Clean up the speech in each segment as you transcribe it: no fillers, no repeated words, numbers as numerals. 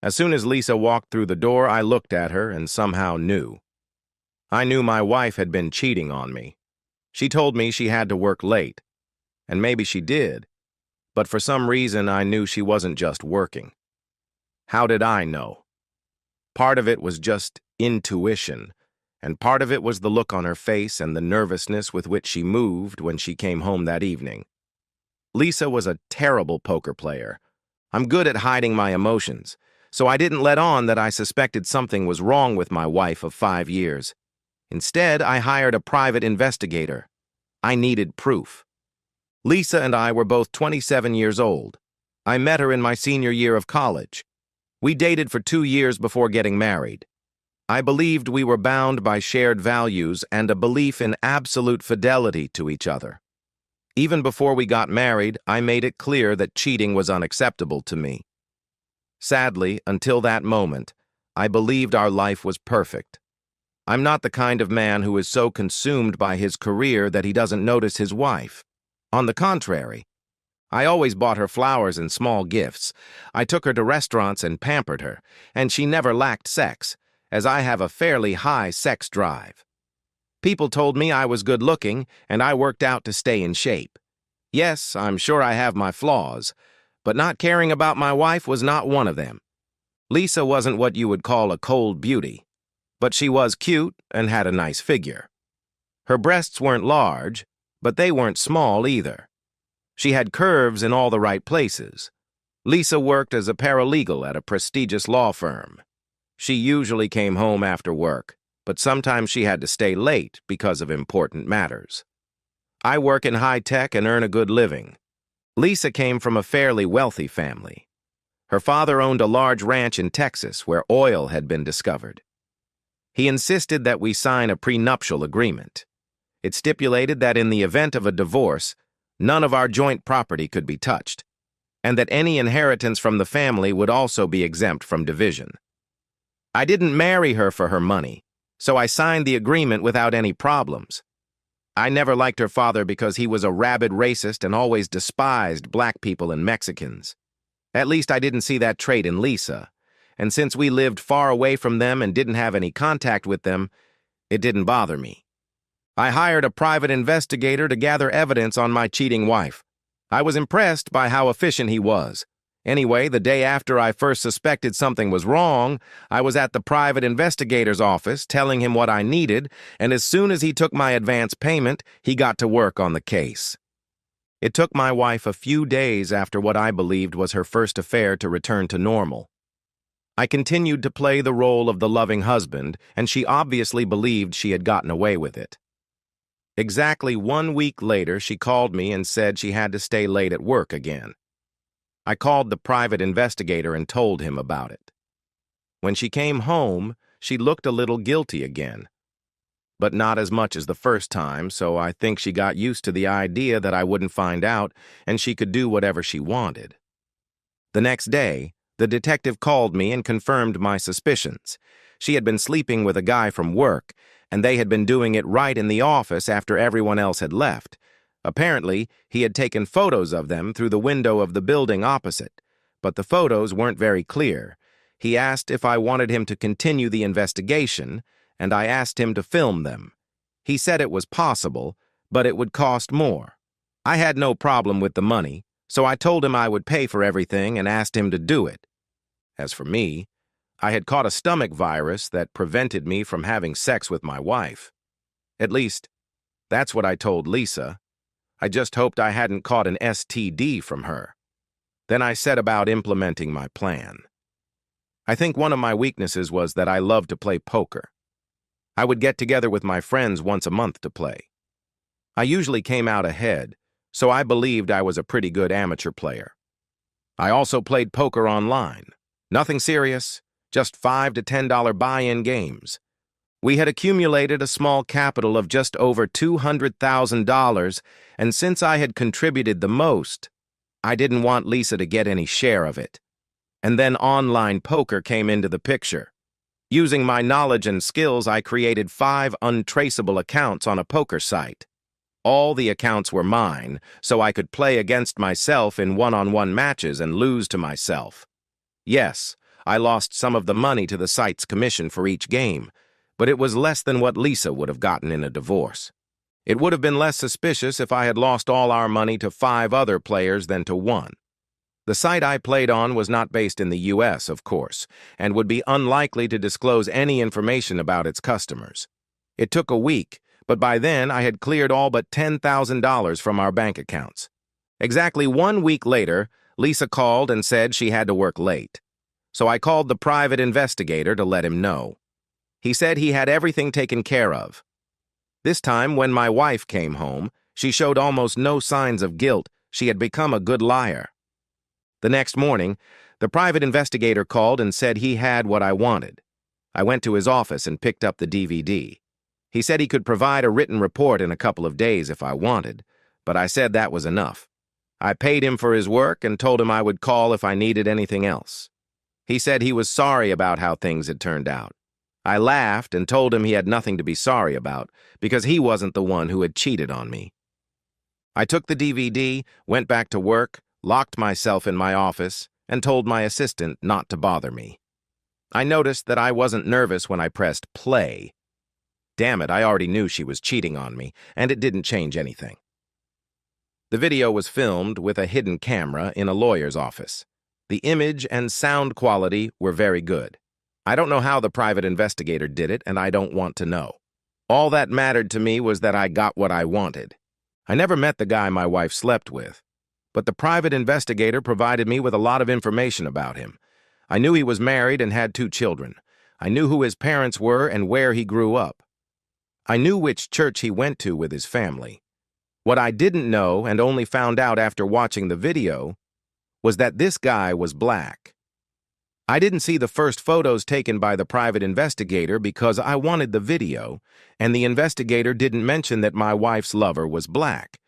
As soon as Lisa walked through the door, I looked at her and somehow knew. I knew my wife had been cheating on me. She told me she had to work late, and maybe she did, but for some reason I knew she wasn't just working. How did I know? Part of it was just intuition, and part of it was the look on her face and the nervousness with which she moved when she came home that evening. Lisa was a terrible poker player. I'm good at hiding my emotions, so I didn't let on that I suspected something was wrong with my wife of 5 years. Instead, I hired a private investigator. I needed proof. Lisa and I were both 27 years old. I met her in my senior year of college. We dated for 2 years before getting married. I believed we were bound by shared values and a belief in absolute fidelity to each other. Even before we got married, I made it clear that cheating was unacceptable to me. Sadly, until that moment, I believed our life was perfect. I'm not the kind of man who is so consumed by his career that he doesn't notice his wife. On the contrary, I always bought her flowers and small gifts. I took her to restaurants and pampered her, and she never lacked sex, as I have a fairly high sex drive. People told me I was good-looking, and I worked out to stay in shape. Yes, I'm sure I have my flaws, but not caring about my wife was not one of them. Lisa wasn't what you would call a cold beauty, but she was cute and had a nice figure. Her breasts weren't large, but they weren't small either. She had curves in all the right places. Lisa worked as a paralegal at a prestigious law firm. She usually came home after work, but sometimes she had to stay late because of important matters. I work in high tech and earn a good living. Lisa came from a fairly wealthy family. Her father owned a large ranch in Texas where oil had been discovered. He insisted that we sign a prenuptial agreement. It stipulated that in the event of a divorce, none of our joint property could be touched, and that any inheritance from the family would also be exempt from division. I didn't marry her for her money, so I signed the agreement without any problems. I never liked her father because he was a rabid racist and always despised black people and Mexicans. At least I didn't see that trait in Lisa, and since we lived far away from them and didn't have any contact with them, it didn't bother me. I hired a private investigator to gather evidence on my cheating wife. I was impressed by how efficient he was. Anyway, the day after I first suspected something was wrong, I was at the private investigator's office telling him what I needed, and as soon as he took my advance payment, he got to work on the case. It took my wife a few days after what I believed was her first affair to return to normal. I continued to play the role of the loving husband, and she obviously believed she had gotten away with it. Exactly 1 week later, she called me and said she had to stay late at work again. I called the private investigator and told him about it. When she came home, she looked a little guilty again. But not as much as the first time, so I think she got used to the idea that I wouldn't find out and she could do whatever she wanted. The next day, the detective called me and confirmed my suspicions. She had been sleeping with a guy from work, and they had been doing it right in the office after everyone else had left. Apparently, he had taken photos of them through the window of the building opposite, but the photos weren't very clear. He asked if I wanted him to continue the investigation, and I asked him to film them. He said it was possible, but it would cost more. I had no problem with the money, so I told him I would pay for everything and asked him to do it. As for me, I had caught a stomach virus that prevented me from having sex with my wife. At least, that's what I told Lisa. I just hoped I hadn't caught an STD from her. Then I set about implementing my plan. I think one of my weaknesses was that I loved to play poker. I would get together with my friends once a month to play. I usually came out ahead, so I believed I was a pretty good amateur player. I also played poker online. Nothing serious, just $5 to $10 buy-in games. We had accumulated a small capital of just over $200,000, and since I had contributed the most, I didn't want Lisa to get any share of it. And then online poker came into the picture. Using my knowledge and skills, I created 5 untraceable accounts on a poker site. All the accounts were mine, so I could play against myself in one-on-one matches and lose to myself. Yes, I lost some of the money to the site's commission for each game, but it was less than what Lisa would have gotten in a divorce. It would have been less suspicious if I had lost all our money to 5 other players than to one. The site I played on was not based in the U.S., of course, and would be unlikely to disclose any information about its customers. It took a week, but by then I had cleared all but $10,000 from our bank accounts. Exactly 1 week later, Lisa called and said she had to work late. So I called the private investigator to let him know. He said he had everything taken care of. This time, when my wife came home, she showed almost no signs of guilt. She had become a good liar. The next morning, the private investigator called and said he had what I wanted. I went to his office and picked up the DVD. He said he could provide a written report in a couple of days if I wanted, but I said that was enough. I paid him for his work and told him I would call if I needed anything else. He said he was sorry about how things had turned out. I laughed and told him he had nothing to be sorry about because he wasn't the one who had cheated on me. I took the DVD, went back to work, locked myself in my office, and told my assistant not to bother me. I noticed that I wasn't nervous when I pressed play. Damn it, I already knew she was cheating on me, and it didn't change anything. The video was filmed with a hidden camera in a lawyer's office. The image and sound quality were very good. I don't know how the private investigator did it, and I don't want to know. All that mattered to me was that I got what I wanted. I never met the guy my wife slept with, but the private investigator provided me with a lot of information about him. I knew he was married and had 2 children. I knew who his parents were and where he grew up. I knew which church he went to with his family. What I didn't know, and only found out after watching the video, was that this guy was black. I didn't see the first photos taken by the private investigator because I wanted the video, and the investigator didn't mention that my wife's lover was black.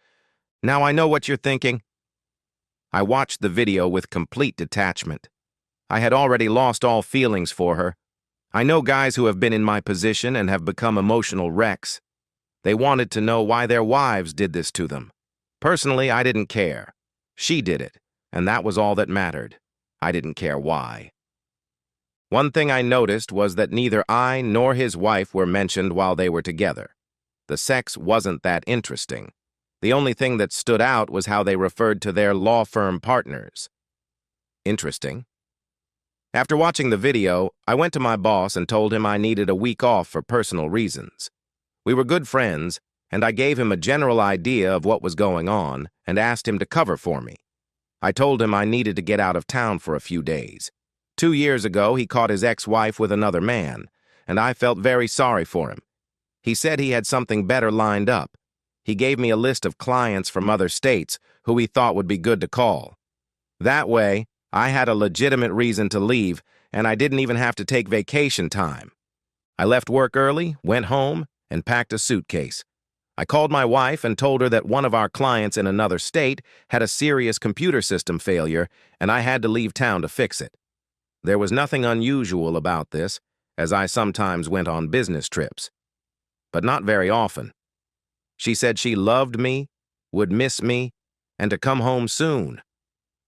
Now I know what you're thinking. I watched the video with complete detachment. I had already lost all feelings for her. I know guys who have been in my position and have become emotional wrecks. They wanted to know why their wives did this to them. Personally, I didn't care. She did it, and that was all that mattered. I didn't care why. One thing I noticed was that neither I nor his wife were mentioned while they were together. The sex wasn't that interesting. The only thing that stood out was how they referred to their law firm partners. Interesting. After watching the video, I went to my boss and told him I needed a week off for personal reasons. We were good friends, and I gave him a general idea of what was going on and asked him to cover for me. I told him I needed to get out of town for a few days. 2 years ago, he caught his ex-wife with another man, and I felt very sorry for him. He said he had something better lined up. He gave me a list of clients from other states who he thought would be good to call. That way, I had a legitimate reason to leave, and I didn't even have to take vacation time. I left work early, went home, and packed a suitcase. I called my wife and told her that one of our clients in another state had a serious computer system failure, and I had to leave town to fix it. There was nothing unusual about this, as I sometimes went on business trips, but not very often. She said she loved me, would miss me, and to come home soon.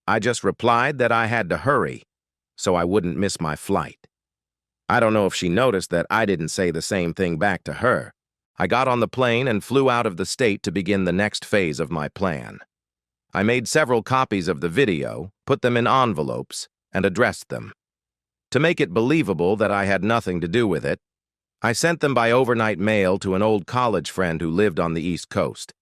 I just replied that I had to hurry, so I wouldn't miss my flight. I don't know if she noticed that I didn't say the same thing back to her. I got on the plane and flew out of the state to begin the next phase of my plan. I made several copies of the video, put them in envelopes, and addressed them. To make it believable that I had nothing to do with it, I sent them by overnight mail to an old college friend who lived on the East Coast.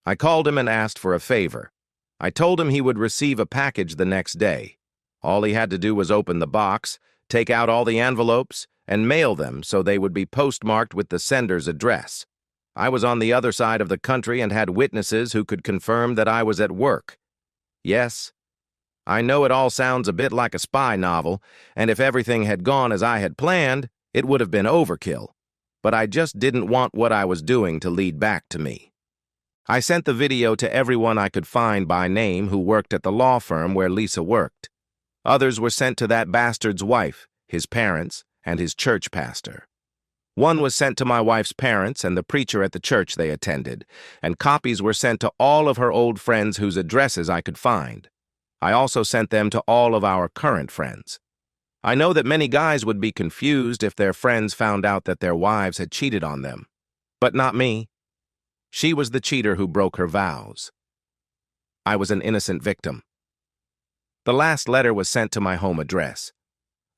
I called him and asked for a favor. I told him he would receive a package the next day. All he had to do was open the box, take out all the envelopes, and mail them so they would be postmarked with the sender's address. I was on the other side of the country and had witnesses who could confirm that I was at work. Yes, I know it all sounds a bit like a spy novel, and if everything had gone as I had planned, it would have been overkill. But I just didn't want what I was doing to lead back to me. I sent the video to everyone I could find by name who worked at the law firm where Lisa worked. Others were sent to that bastard's wife, his parents, and his church pastor. One was sent to my wife's parents and the preacher at the church they attended, and copies were sent to all of her old friends whose addresses I could find. I also sent them to all of our current friends. I know that many guys would be confused if their friends found out that their wives had cheated on them. But not me. She was the cheater who broke her vows. I was an innocent victim. The last letter was sent to my home address.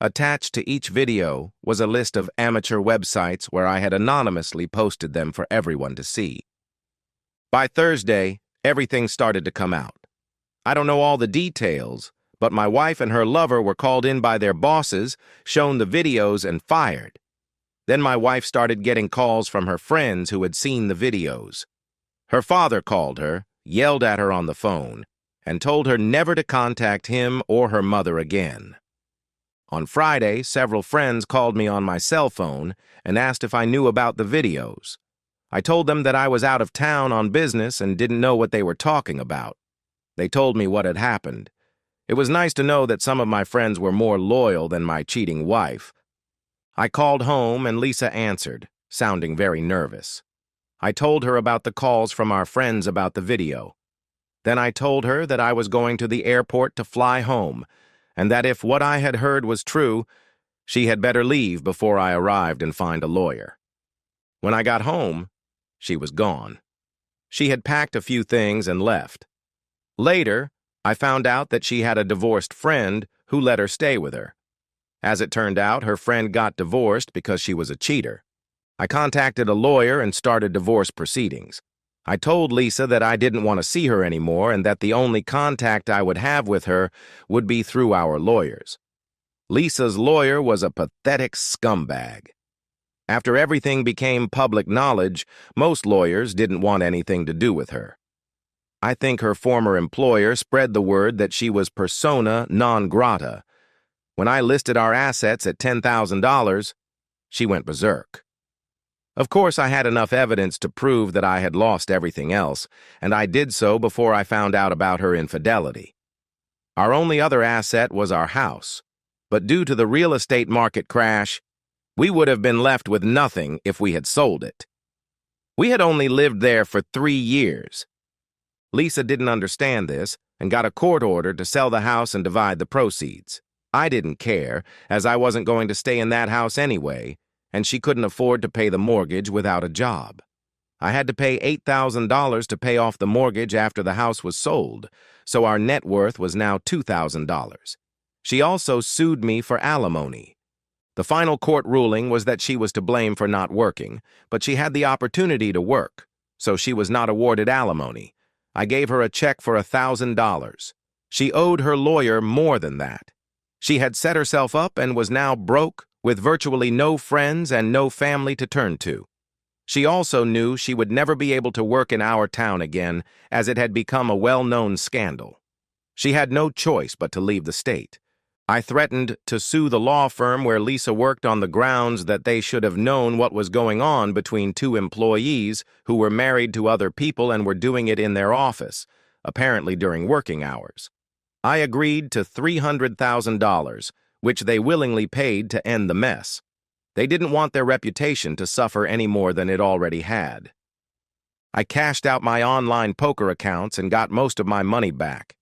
Attached to each video was a list of amateur websites where I had anonymously posted them for everyone to see. By Thursday, everything started to come out. I don't know all the details, but my wife and her lover were called in by their bosses, shown the videos, and fired. Then my wife started getting calls from her friends who had seen the videos. Her father called her, yelled at her on the phone, and told her never to contact him or her mother again. On Friday, several friends called me on my cell phone and asked if I knew about the videos. I told them that I was out of town on business and didn't know what they were talking about. They told me what had happened. It was nice to know that some of my friends were more loyal than my cheating wife. I called home and Lisa answered, sounding very nervous. I told her about the calls from our friends about the video. Then I told her that I was going to the airport to fly home, and that if what I had heard was true, she had better leave before I arrived and find a lawyer. When I got home, she was gone. She had packed a few things and left. Later, I found out that she had a divorced friend who let her stay with her. As it turned out, her friend got divorced because she was a cheater. I contacted a lawyer and started divorce proceedings. I told Lisa that I didn't want to see her anymore and that the only contact I would have with her would be through our lawyers. Lisa's lawyer was a pathetic scumbag. After everything became public knowledge, most lawyers didn't want anything to do with her. I think her former employer spread the word that she was persona non grata. When I listed our assets at $10,000, she went berserk. Of course, I had enough evidence to prove that I had lost everything else, and I did so before I found out about her infidelity. Our only other asset was our house, but due to the real estate market crash, we would have been left with nothing if we had sold it. We had only lived there for 3 years. Lisa didn't understand this and got a court order to sell the house and divide the proceeds. I didn't care, as I wasn't going to stay in that house anyway, and she couldn't afford to pay the mortgage without a job. I had to pay $8,000 to pay off the mortgage after the house was sold, so our net worth was now $2,000. She also sued me for alimony. The final court ruling was that she was to blame for not working, but she had the opportunity to work, so she was not awarded alimony. I gave her a check for $1,000. She owed her lawyer more than that. She had set herself up and was now broke, with virtually no friends and no family to turn to. She also knew she would never be able to work in our town again, as it had become a well-known scandal. She had no choice but to leave the state. I threatened to sue the law firm where Lisa worked on the grounds that they should have known what was going on between 2 employees who were married to other people and were doing it in their office, apparently during working hours. I agreed to $300,000, which they willingly paid to end the mess. They didn't want their reputation to suffer any more than it already had. I cashed out my online poker accounts and got most of my money back.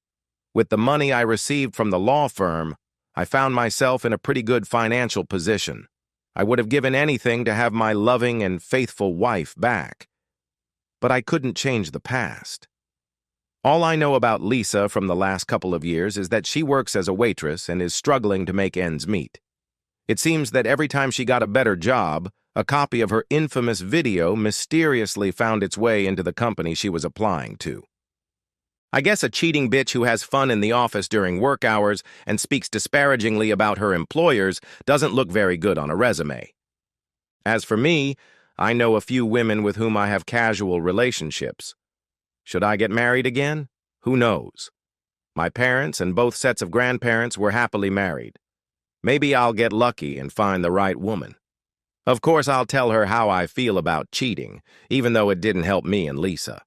With the money I received from the law firm, I found myself in a pretty good financial position. I would have given anything to have my loving and faithful wife back. But I couldn't change the past. All I know about Lisa from the last couple of years is that she works as a waitress and is struggling to make ends meet. It seems that every time she got a better job, a copy of her infamous video mysteriously found its way into the company she was applying to. I guess a cheating bitch who has fun in the office during work hours and speaks disparagingly about her employers doesn't look very good on a resume. As for me, I know a few women with whom I have casual relationships. Should I get married again? Who knows? My parents and both sets of grandparents were happily married. Maybe I'll get lucky and find the right woman. Of course, I'll tell her how I feel about cheating, even though it didn't help me and Lisa.